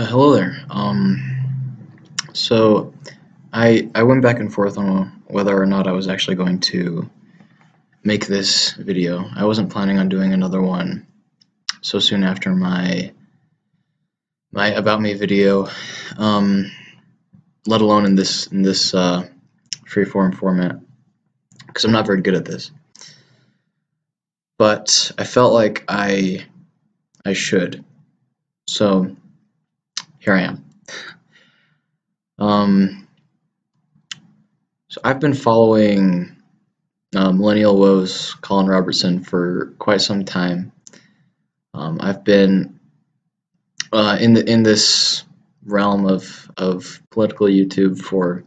Hello there. So I went back and forth on whether or not I was actually going to make this video. I wasn't planning on doing another one so soon after my About Me video, let alone in this freeform format, because I'm not very good at this. But I felt like I should, so here I am. So I've been following Millennial Woes, Colin Robertson, for quite some time. I've been in this realm of political YouTube for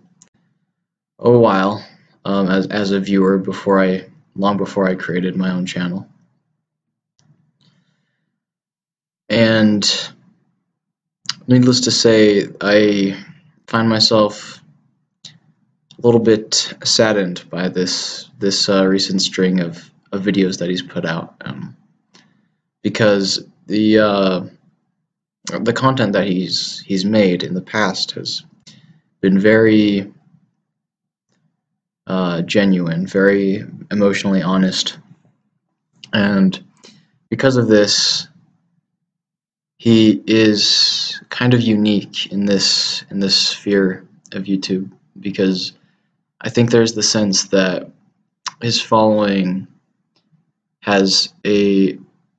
a while, as a viewer long before I created my own channel. And needless to say, I find myself a little bit saddened by this recent string of videos that he's put out, because the content that he's made in the past has been very genuine, very emotionally honest, and because of this, he is kind of unique in this sphere of YouTube, because I think there's the sense that his following has a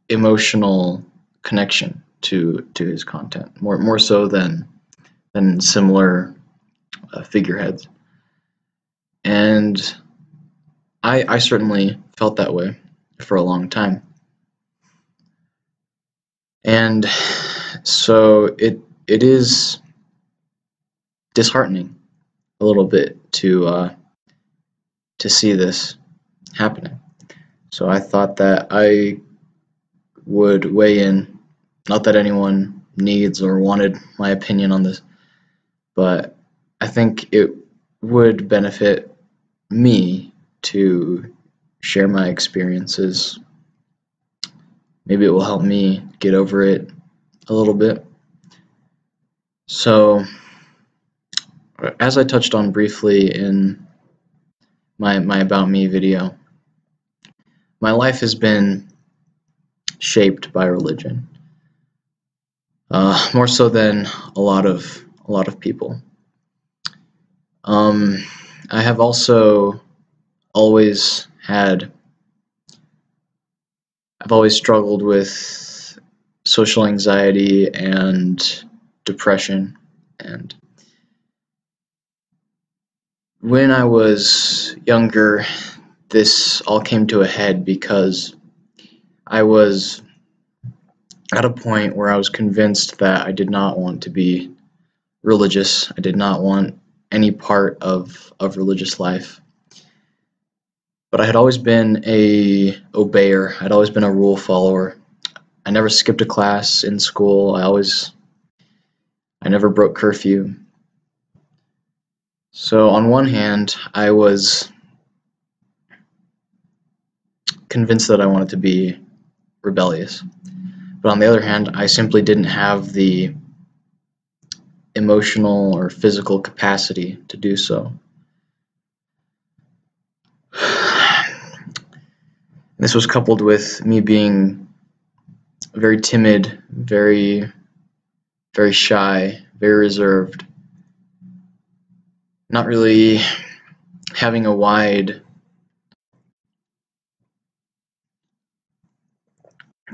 emotional connection to his content, more so than similar figureheads. And I certainly felt that way for a long time. And so it is disheartening a little bit to see this happening. So I thought that I would weigh in. Not that anyone needs or wanted my opinion on this, but I think it would benefit me to share my experiences. Maybe it will help me get over it a little bit. So, as I touched on briefly in my About Me video, my life has been shaped by religion, more so than a lot of people. I have also always struggled with social anxiety and depression, and when I was younger, this all came to a head because I was at a point where I was convinced that I did not want to be religious. I did not want any part of religious life. But I had always been a obeyer. I'd always been a rule follower. I never skipped a class in school. I never broke curfew. So on one hand, I was convinced that I wanted to be rebellious. But on the other hand, I simply didn't have the emotional or physical capacity to do so. This was coupled with me being very timid, very shy, very reserved, not really having a wide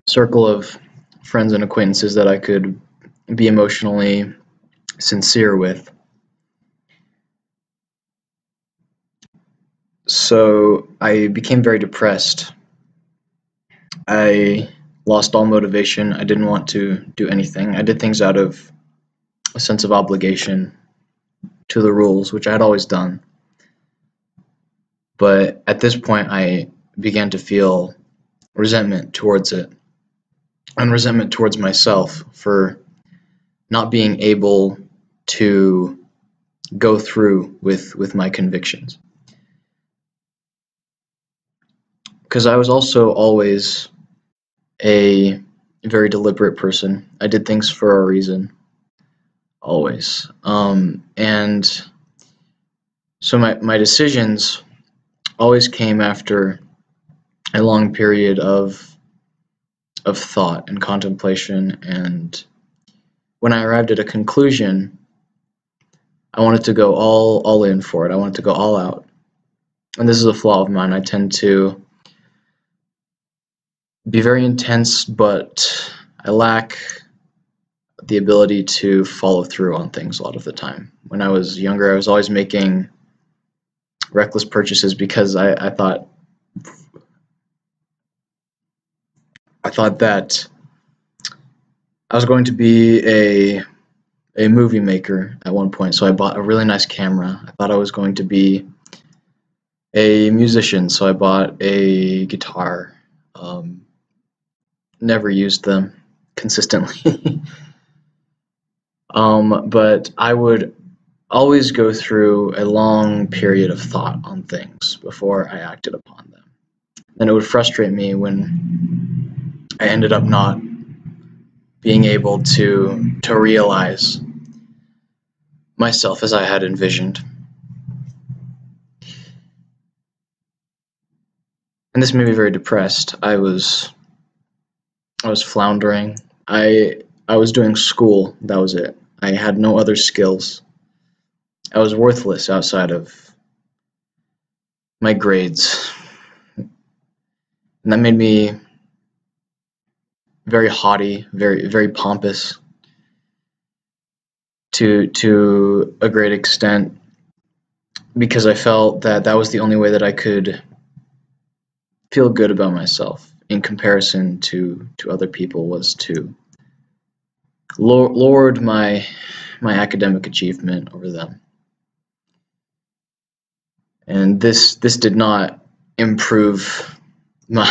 circle of friends and acquaintances that I could be emotionally sincere with. So I became very depressed. I lost all motivation. I didn't want to do anything. I did things out of a sense of obligation to the rules, which I had always done. But at this point, I began to feel resentment towards it, and resentment towards myself for not being able to go through with my convictions. Because I was also always a very deliberate person. I did things for a reason. always. And so my decisions always came after a long period of thought and contemplation, and when I arrived at a conclusion, I wanted to go all in for it. I wanted to go all out. And this is a flaw of mine. I tend to be very intense, but I lack the ability to follow through on things a lot of the time. When I was younger, I was always making reckless purchases because I thought that I was going to be a movie maker at one point. So I bought a really nice camera. I thought I was going to be a musician, so I bought a guitar. Never used them consistently. But I would always go through a long period of thought on things before I acted upon them. And it would frustrate me when I ended up not being able to realize myself as I had envisioned. And this made me very depressed. I was floundering. I was doing school, that was it. I had no other skills. I was worthless outside of my grades. And that made me very haughty, very pompous to a great extent, because I felt that that was the only way that I could feel good about myself in comparison to other people, was to lord my academic achievement over them. And this did not improve my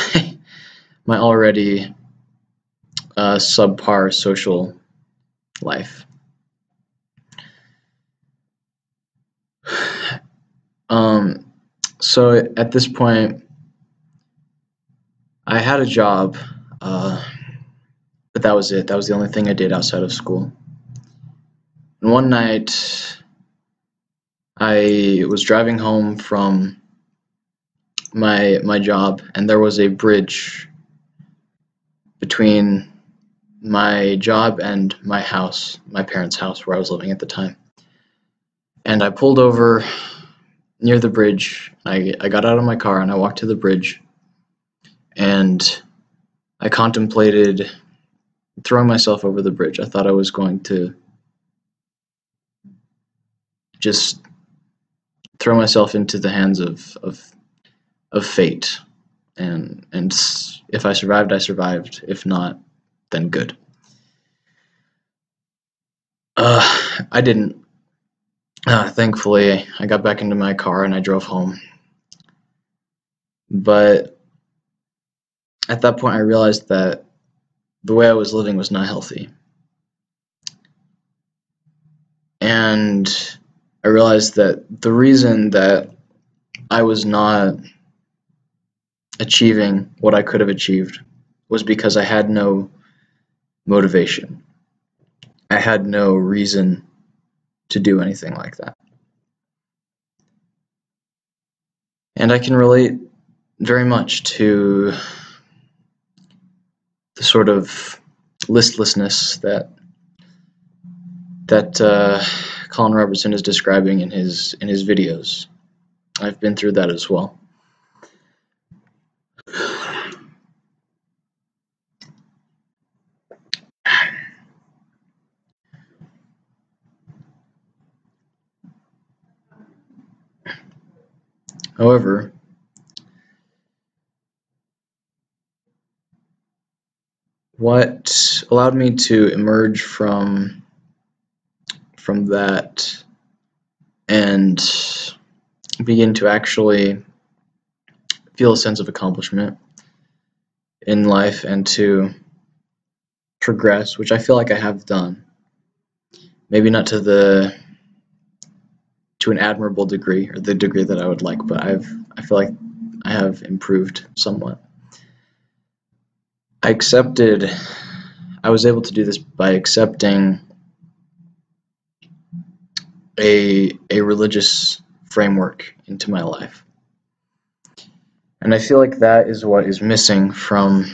already subpar social life. So at this point, I had a job, but that was it. That was the only thing I did outside of school. And one night, I was driving home from my job, and there was a bridge between my job and my house, my parents' house, where I was living at the time. And I pulled over near the bridge. I got out of my car and I walked to the bridge, and I contemplated throwing myself over the bridge. I thought I was going to just throw myself into the hands of fate, and if I survived, I survived. If not, then good. I didn't. Thankfully, I got back into my car and I drove home. But at that point, I realized that the way I was living was not healthy. And I realized that the reason that I was not achieving what I could have achieved was because I had no motivation. I had no reason to do anything like that. And I can relate very much to the sort of listlessness that Colin Robertson is describing in his videos. I've been through that as well. However, what allowed me to emerge from that and begin to actually feel a sense of accomplishment in life and to progress, which I feel like I have done. Maybe not to an admirable degree, or the degree that I would like, but I feel like I have improved somewhat. I was able to do this by accepting a religious framework into my life. And I feel like that is what is missing from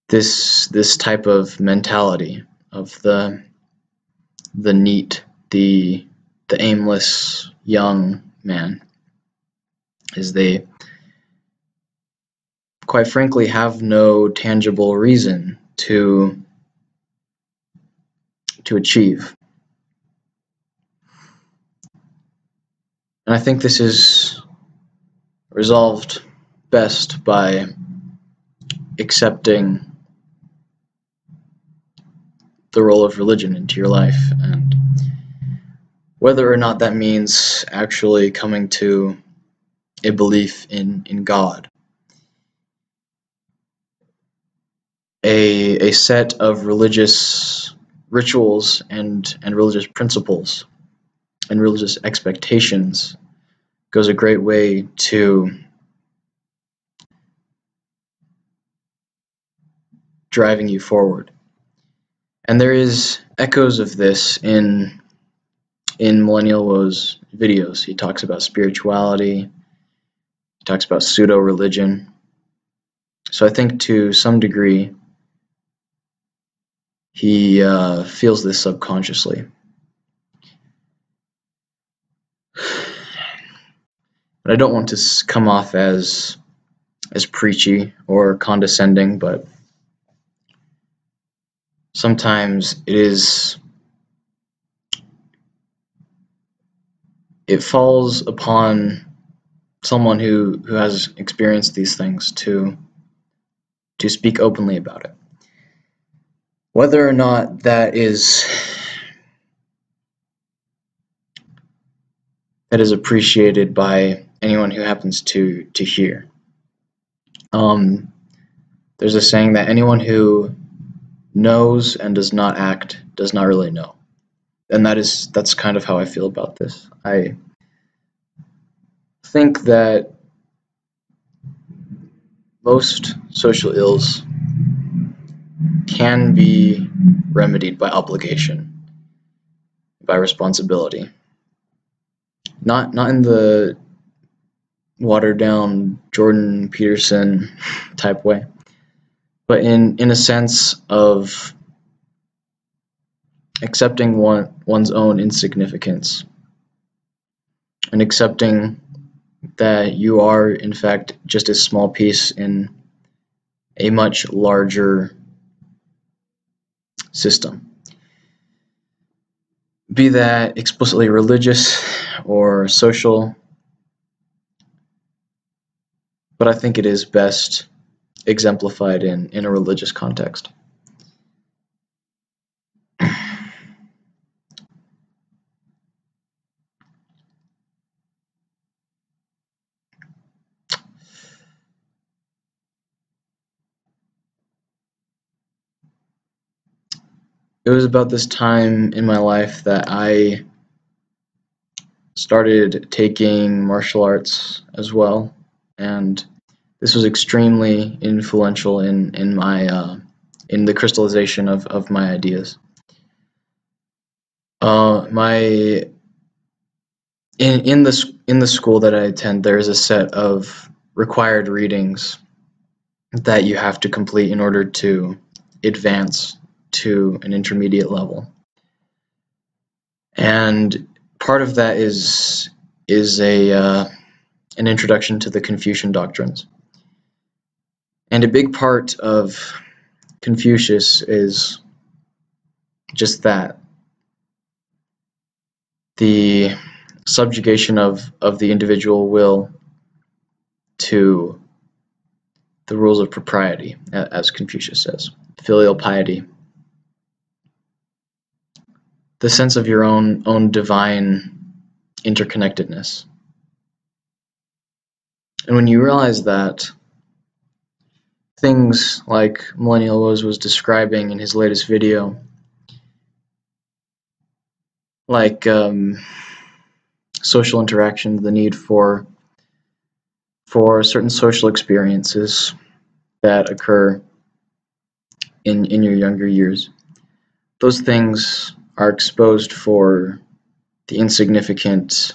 this type of mentality of the neat, the aimless young man, is they quite frankly have no tangible reason to achieve. And I think this is resolved best by accepting the role of religion into your life, and whether or not that means actually coming to a belief in God. A set of religious rituals and religious principles and religious expectations goes a great way to driving you forward. And there is echoes of this in Millennial Woes videos. He talks about spirituality, he talks about pseudo-religion. So I think to some degree he feels this subconsciously. But I don't want to come off as preachy or condescending, but sometimes it falls upon someone who has experienced these things to speak openly about it. Whether or not that is appreciated by anyone who happens to hear. There's a saying that anyone who knows and does not act does not really know. And that's kind of how I feel about this. I think that most social ills can be remedied by obligation, by responsibility. Not in the watered down Jordan Peterson type way, but in a sense of accepting one's own insignificance and accepting that you are in fact just a small piece in a much larger system, be that explicitly religious or social. But I think it is best exemplified in a religious context. It was about this time in my life that I started taking martial arts as well, and this was extremely influential in my in the crystallization of my ideas. In the school that I attend, there is a set of required readings that you have to complete in order to advance to an intermediate level. And part of that is an introduction to the Confucian doctrines. And a big part of Confucius is just that, the subjugation of the individual will to the rules of propriety, as Confucius says. Filial piety, the sense of your own divine interconnectedness. And when you realize that, things like Millennial Woes was describing in his latest video, like social interaction, the need for certain social experiences that occur in your younger years, those things are exposed for the insignificant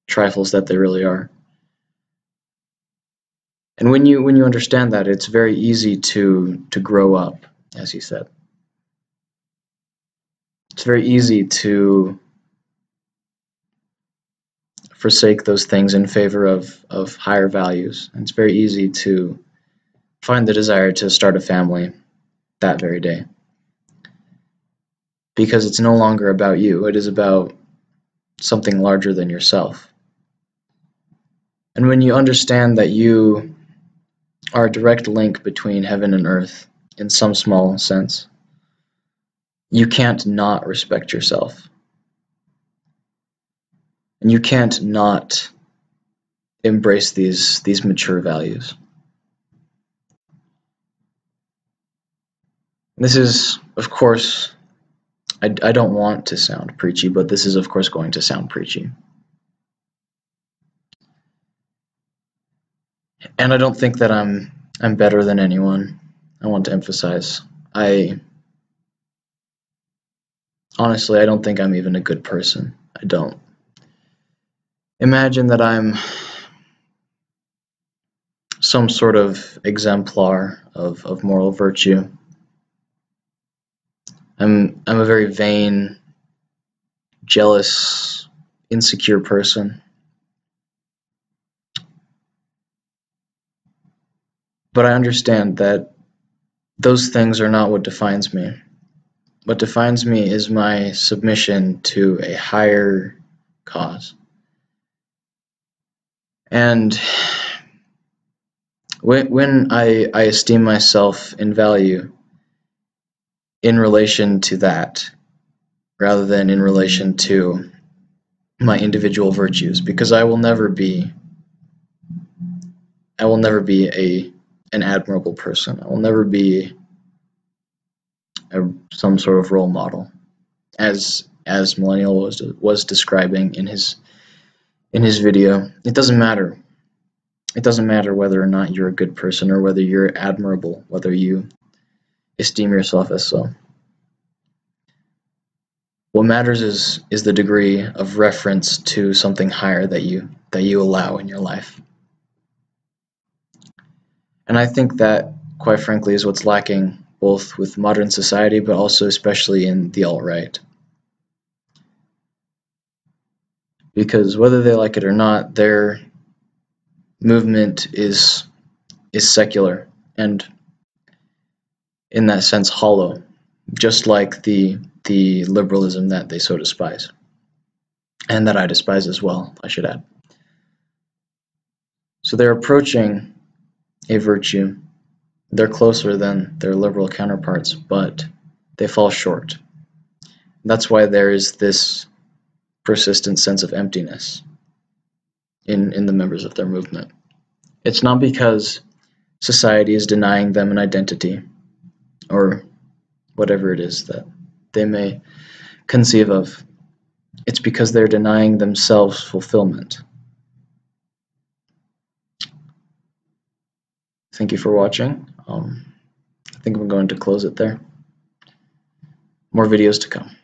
trifles that they really are. And when you understand that, it's very easy to grow up, as he said. It's very easy to forsake those things in favor of higher values. And it's very easy to find the desire to start a family that very day. Because it's no longer about you, it is about something larger than yourself. And when you understand that you are a direct link between heaven and earth in some small sense, you can't not respect yourself. And you can't not embrace these mature values. This is, of course, I don't want to sound preachy, but this is, of course, going to sound preachy. And I don't think that I'm better than anyone. I want to emphasize. Honestly, I don't think I'm even a good person. I don't. Imagine that I'm some sort of exemplar of moral virtue. I'm a very vain, jealous, insecure person. But I understand that those things are not what defines me. What defines me is my submission to a higher cause. And when I esteem myself in value in relation to that, rather than in relation to my individual virtues, because I will never be an admirable person. I will never be some sort of role model, as Millennial was describing in his video. It doesn't matter. It doesn't matter whether or not you're a good person or whether you're admirable, whether you esteem yourself as so. What matters is the degree of reference to something higher that you allow in your life. And I think that, quite frankly, is what's lacking both with modern society, but also especially in the alt-right. Because whether they like it or not, their movement is secular and, in that sense, hollow, just like the liberalism that they so despise, and that I despise as well, I should add. So they're approaching a virtue. They're closer than their liberal counterparts, but they fall short. That's why there is this persistent sense of emptiness in the members of their movement. It's not because society is denying them an identity or whatever it is that they may conceive of. It's because they're denying themselves fulfillment. Thank you for watching. I think I'm going to close it there. More videos to come.